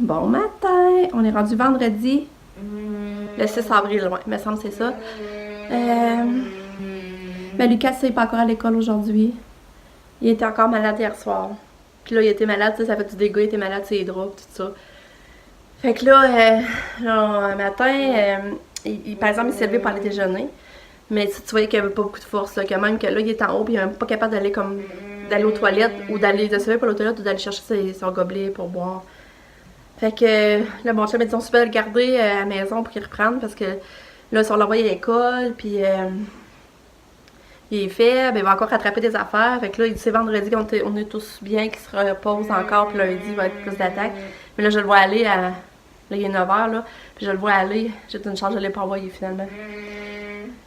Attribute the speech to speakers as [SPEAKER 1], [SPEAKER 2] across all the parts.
[SPEAKER 1] Bon matin! On est rendu vendredi, le 6 avril, ouais, il me semble que c'est ça. Mais Lucas, il n'est pas encore à l'école aujourd'hui. Il était encore malade hier soir. Puis là, il était malade, ça fait du dégât, il était malade, ses draps, tout ça. Fait que là, un matin, par exemple, il s'est levé pour aller déjeuner. Mais tu voyais qu'il n'y avait pas beaucoup de force, là, quand même que là, il est en haut, puis il n'est même pas capable d'aller aux toilettes, ou d'aller de se lever pour les toilettes, ou d'aller chercher son gobelet pour boire. Fait que là, mon chum m'a dit on se fait le garder à la maison pour qu'il reprenne, parce que là, si on l'envoie à l'école, puis il est faible, il va encore rattraper des affaires. Fait que là, c'est vendredi qu'on est tous bien, qu'il se repose encore, puis lundi, il va être plus d'attaque. Mais là, je le vois aller à. Là, il est 9h, là, puis je le vois aller. J'ai une chance, je ne l'ai pas envoyé finalement.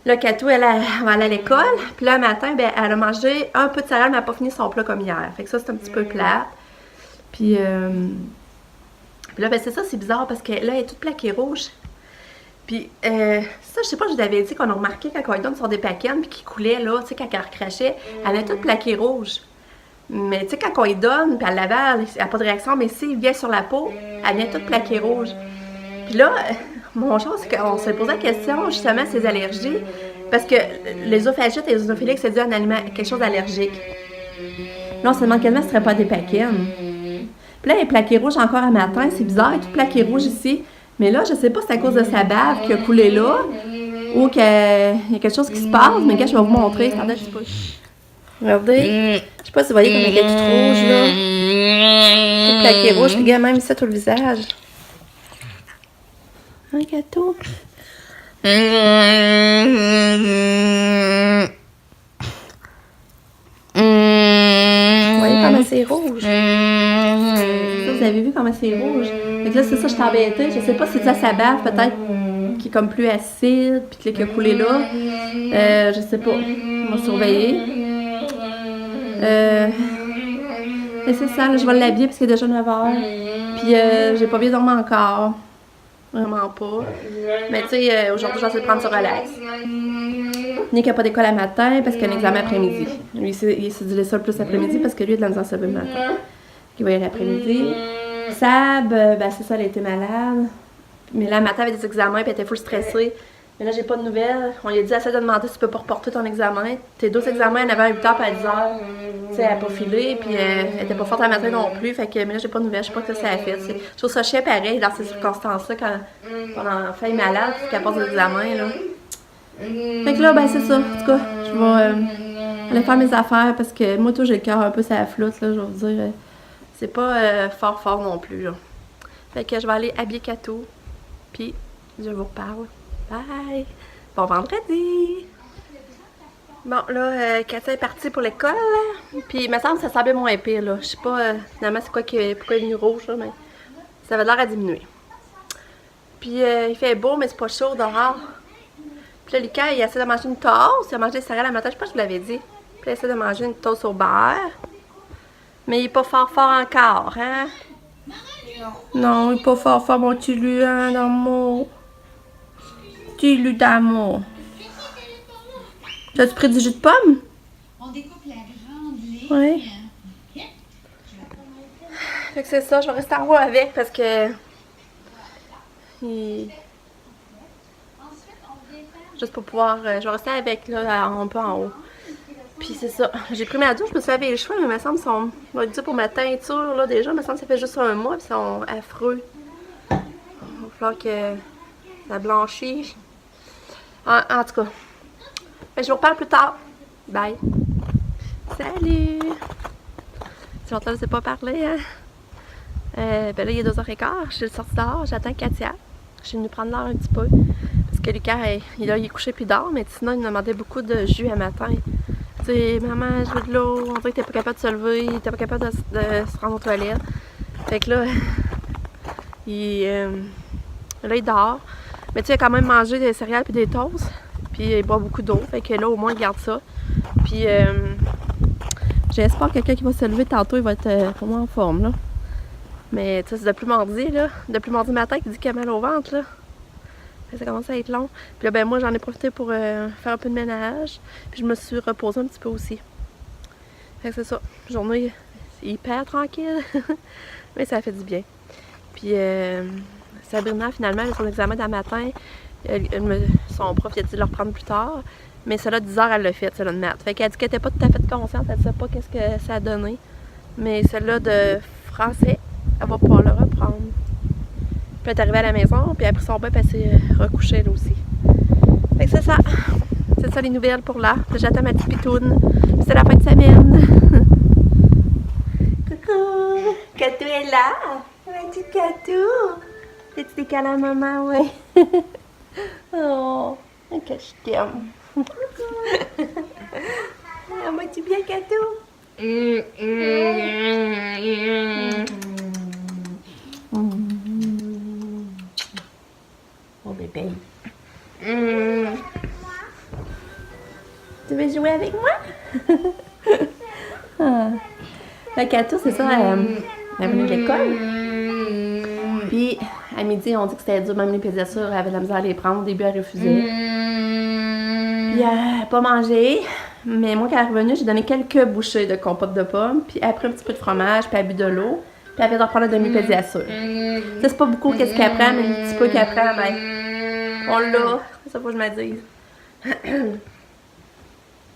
[SPEAKER 1] Là, Katou, elle va aller à l'école. Puis là, le matin, ben, elle a mangé un peu de céréales, mais elle n'a pas fini son plat comme hier. Fait que ça, c'est un petit peu plate. Puis là, ben, c'est ça, c'est bizarre parce que là, elle est toute plaquée rouge. Puis ça, je sais pas, je vous avais dit qu'on a remarqué quand on lui donne sur des paquets, puis qu'il coulait, là, tu sais, quand elle recrachait, elle est toute plaquée rouge. Mais tu sais, quand on lui donne, puis elle l'avale, elle n'a pas de réaction, mais s'il vient sur la peau, elle vient toute plaquée rouge. Puis là, mon chose, c'est qu'on s'est posé la question, justement, ses allergies, parce que l'œsophagites et l'œsophilique, c'est dû à un aliment, quelque chose d'allergique. Là, on se demande quellement ce serait pas des paquets. Puis là, elle est plaquée rouge encore un matin, c'est bizarre, elle est toute plaquée rouge ici. Mais là, je sais pas si c'est à cause de sa bave qui a coulé là, ou qu'il y a quelque chose qui se passe, mais quand je vais vous montrer, attendez un petit peu. Regardez, je sais pas si vous voyez comme elle est toute rouge, là. Toute plaquée rouge, puis regarde même ici sur le visage. Un gâteau. Vous voyez comment c'est rouge? Ça, vous avez vu comment c'est rouge? Fait que là, c'est ça, je suis embêtée. Je sais pas si c'est sa bave, peut-être, qui est comme plus acide, puis qui a coulé là. Je sais pas. On va surveiller. Et c'est ça, là, je vais l'habiller parce qu'il est déjà 9h. Puis j'ai pas bien dormi encore. Vraiment pas. Mais tu sais, aujourd'hui, j'essaie de prendre ça relax. Nick n'a pas d'école à matin parce qu'il a un examen après-midi. Lui, il s'est dit ça le plus après-midi parce que lui, il a de la misère à se lever le matin. Il va y aller après-midi. Sab, ben c'est ça, elle a été malade. Mais là, le matin, elle avait des examens, puis elle était full stressée. Mais là, j'ai pas de nouvelles. On lui a dit, essaie de demander si tu peux pas reporter ton examen. Tes 2 examens, elle avait à 8h et à 10h. Tu sais, elle a pas filé, puis elle était pas forte à matin non plus. Fait que, mais là, j'ai pas de nouvelles. Je sais pas ce que ça a fait. Je trouve ça chiant pareil dans ces circonstances-là, quand ton enfant est malade, puis qu'elle passe des examens, là. Fait que là, ben c'est ça. En tout cas, je vais aller faire mes affaires parce que moi, tout, j'ai le cœur un peu sur la flotte, là, je vais vous dire. C'est pas fort non plus, là. Fait que je vais aller habiller Katou, puis je vous reparle. Bye! Bon vendredi! Bon, là, Katia est partie pour l'école, puis il me semble que ça semblait moins pire, là. Je sais pas, finalement, c'est pourquoi il est venu rouge, là, mais ça avait l'air à diminuer. Puis il fait beau, mais c'est pas chaud dehors. Puis là, Lucas, il essaie de manger une toast. Il a mangé des céréales à matin, je sais pas si je vous l'avais dit. Puis il essaie de manger une toast au beurre. Mais il est pas fort encore, hein? Non, il est pas fort, mon petit Lu, hein, d'amour. Petit Lu d'amour. As-tu pris du jus de pomme?
[SPEAKER 2] On découpe la grande ligne.
[SPEAKER 1] Oui. Fait que c'est ça, je vais rester en haut avec parce que... Juste pour pouvoir... je vais rester avec, là, un peu en haut. Puis c'est ça. J'ai pris ma douche, je me suis lavé les cheveux, mais il me semble qu'ils sont... On va dire pour ma teinture, là, déjà. Il me semble que ça fait juste un mois, puis ils sont affreux. Il va falloir que ça blanchisse. En tout cas. Je vous reparle plus tard. Bye. Salut! Si longtemps, je ne sais pas parler, hein? Ben là, il est 2h15. Je suis sortie dehors. J'attends Katia. Je suis venue prendre l'air un petit peu. Parce que Lucas, il est couché puis dort. Mais sinon, il me demandait beaucoup de jus à matin. Tu sais, maman, je veux de l'eau. On dirait qu'il était pas capable de se lever. Il était pas capable de se rendre aux toilettes. Fait que là, il dort. Mais tu sais, il a quand même mangé des céréales puis des toasts. Puis il boit beaucoup d'eau. Fait que là, au moins, il garde ça. Puis j'espère que quelqu'un qui va se lever tantôt, il va être pour moi en forme, là. Mais tu sais, c'est depuis mardi, là. Depuis mardi matin qu'il dit qu'il a mal au ventre, là. Ça commence à être long. Puis là, ben moi, j'en ai profité pour faire un peu de ménage. Puis je me suis reposée un petit peu aussi. Fait que c'est ça. La journée hyper tranquille. Mais ça fait du bien. Puis Sabrina, finalement, elle a son examen d'un matin. Son prof il a dit de le reprendre plus tard. Mais celle-là, 10 heures, elle l'a fait, celle-là de maths. Fait qu'elle dit qu'elle n'était pas tout à fait consciente, elle ne sait pas qu'est-ce que ça a donné. Mais celle-là de français, elle va pouvoir le reprendre. Puis elle est arrivée à la maison, puis elle a pris son bain, puis elle s'est recouchée elle aussi. Fait que c'est ça. C'est ça les nouvelles pour là. J'attends ma petite pitoune. Puis c'est la fin de semaine. Coucou! Catou est là! Ma petite Catou! Fais-tu des câlins à maman, ouais? Oh, que je t'aime! Ah, vas-tu bien, Catou? Oh, bébé. Tu veux jouer avec moi? Ah. La Catou, c'est ça, elle est venue de l'école. Puis, à midi, on dit que c'était dur, même les pédiatures, elle avait de la misère à les prendre. Au début, elle refusait. Puis, elle n'a pas mangé. Mais moi, quand elle est revenue, j'ai donné quelques bouchées de compote de pommes. Puis, elle a pris un petit peu de fromage, puis elle a bu de l'eau. Puis, elle vient de reprendre la demi-pédiature. Ça, c'est pas beaucoup qu'est-ce qu'elle prend, mais un petit peu qu'elle prend, ben, on l'a. Ça, faut que je me dise.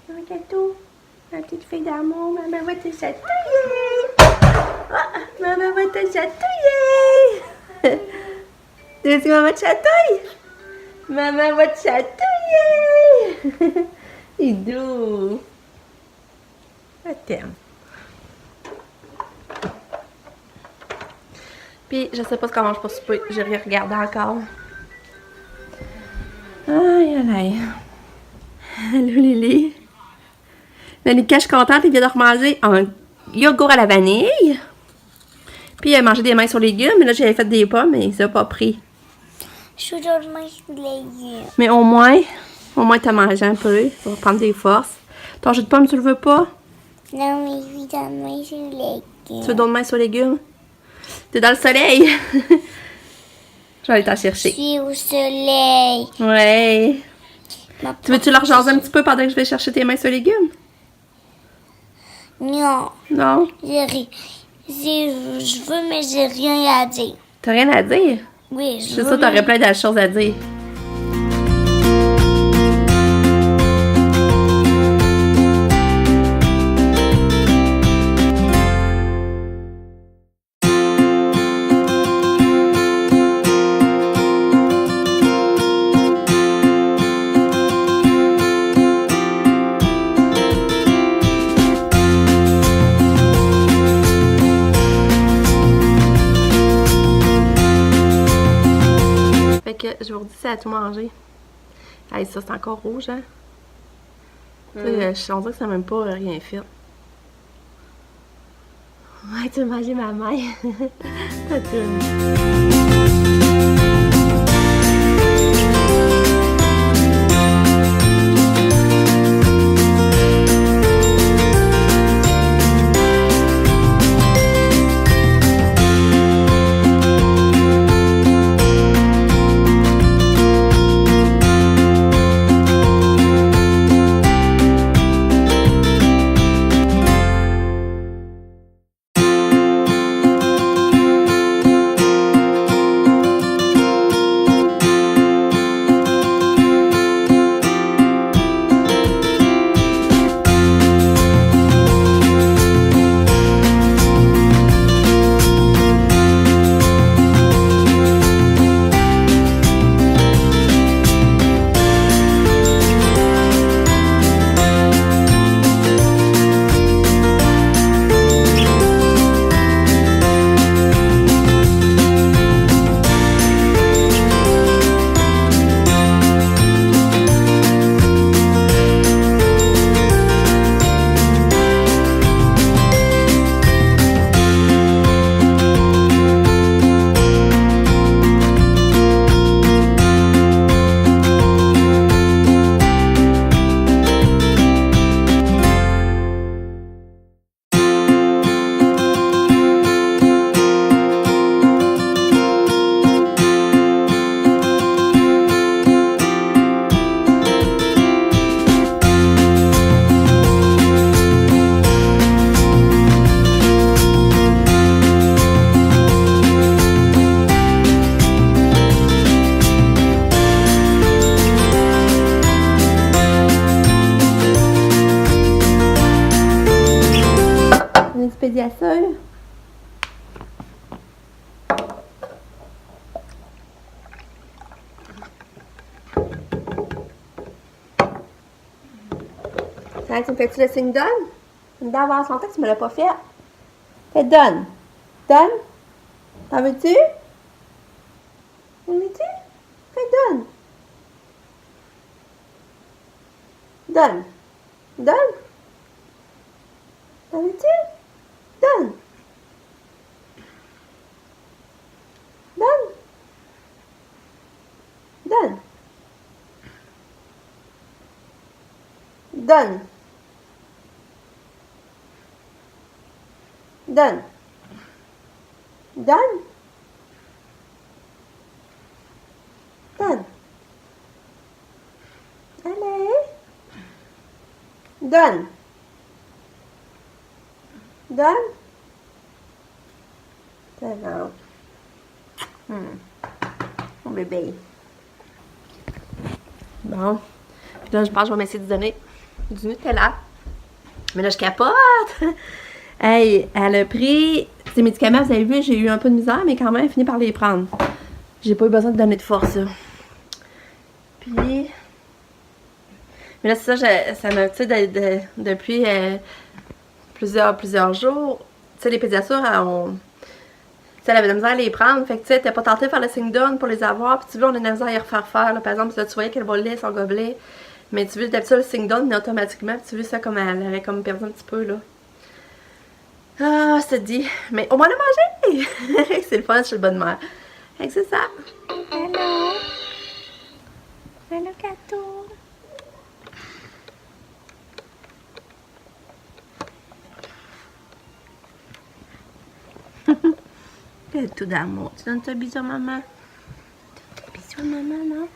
[SPEAKER 1] Oh, Catou, ma petite fille d'amour, maman va te chatouiller. Ah, maman va te chatouiller. Tu veux que maman te chatouille? Maman va te chatouiller. C'est doux. Je t'aime. Puis, je sais pas ce qu'on mange pour souper. J'ai rien regardé encore. Aïe, aïe, aïe. Allô, Lily. Lanika, je suis contente, il vient de remanger un yogourt à la vanille. Puis il a mangé des mains sur légumes, mais là j'avais fait des pommes, mais il s'est pas pris.
[SPEAKER 3] Je suis toujours main sur légumes.
[SPEAKER 1] Mais au moins t'as mangé un peu, ça va prendre des forces. Ton jus de pomme, tu le veux pas?
[SPEAKER 3] Non, mais je suis dans main sur légumes.
[SPEAKER 1] Tu veux d'autres mains sur légumes? T'es dans le soleil! Je vais aller t'en
[SPEAKER 3] Je
[SPEAKER 1] chercher.
[SPEAKER 3] suis au soleil.
[SPEAKER 1] Ouais.
[SPEAKER 3] Ma
[SPEAKER 1] Tu veux-tu leur jaser un petit peu pendant que je vais chercher tes mains sur légumes?
[SPEAKER 3] Non,
[SPEAKER 1] Non?
[SPEAKER 3] je veux, mais j'ai rien à dire.
[SPEAKER 1] T'as rien à dire?
[SPEAKER 3] Oui, je
[SPEAKER 1] C'est
[SPEAKER 3] veux.
[SPEAKER 1] ça, t'aurais plein de choses à dire. Je vous redis, c'est à tout manger. Hey, ça, c'est encore rouge, hein? Tu sais, on dirait que ça n'a même pas rien fait. Ouais, tu as mangé ma main. T'as tout. pédiasol. Ça, tu me fais-tu le signe donne? D'avoir son temps, tu me l'as pas fait. Fais donne. Donne. T'en veux-tu? T'en veux-tu? Fais donne. Donne. Donne. T'en veux-tu? Donne. Donne. Donne. Donne. Donne. Donne. Donne. Allez. Donne. Donne. C'est bon. Mon bébé. Bon. Puis là, je pense que je vais m'essayer de donner du Nutella. Mais là, je capote. Hey, elle a pris ses médicaments, vous avez vu, j'ai eu un peu de misère, mais quand même, elle a fini par les prendre. J'ai pas eu besoin de donner de force, là. Puis... Mais là, c'est ça, ça m'a, tu sais, depuis plusieurs jours, tu sais, les pédiatures, tu sais, elle avait de la misère à les prendre, fait que, tu sais, elle était pas tentée de faire le signe down pour les avoir, puis tu vois, on a de la misère à y refaire faire, là. Par exemple, là, tu voyais qu'elle volait son gobelet, mais tu vois, d'habitude, le signe down, mais automatiquement, puis tu vois ça comme elle avait comme perdu un petit peu, là. Ah, ça te dit. Mais au moins le manger! C'est le fun, je suis le bonne mère. Fait que c'est ça. Hello! Hello, gâteau! Gâteau d'amour. Tu donnes un bisou à maman? Tu donnes un bisou à maman, non?